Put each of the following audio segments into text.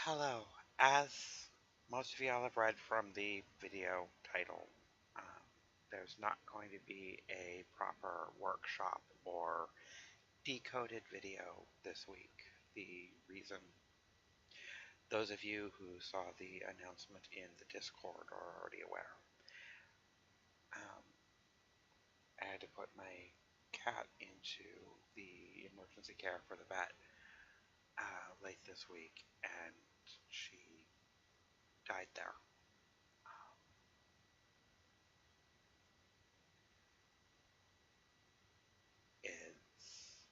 Hello. As most of y'all have read from the video title, um, there's not going to be a proper workshop or decoded video this week. The reason, those of you who saw the announcement in the Discord are already aware. I had to put my cat into the emergency care for the vet late this week, and she died there. It's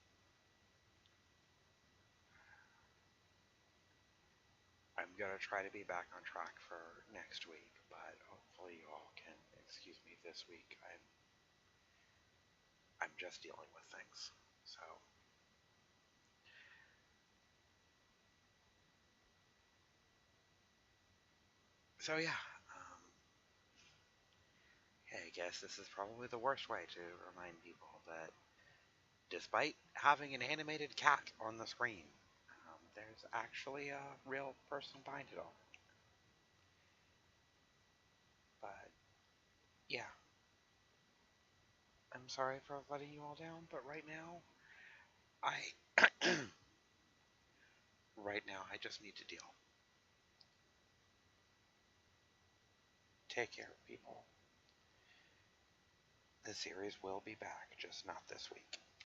I'm going to try to be back on track for next week, but hopefully you all can excuse me this week. I'm just dealing with things. So yeah, I guess this is probably the worst way to remind people that despite having an animated cat on the screen, there's actually a real person behind it all. But yeah, I'm sorry for letting you all down, but I right now I just need to deal. Take care, people. The series will be back, just not this week.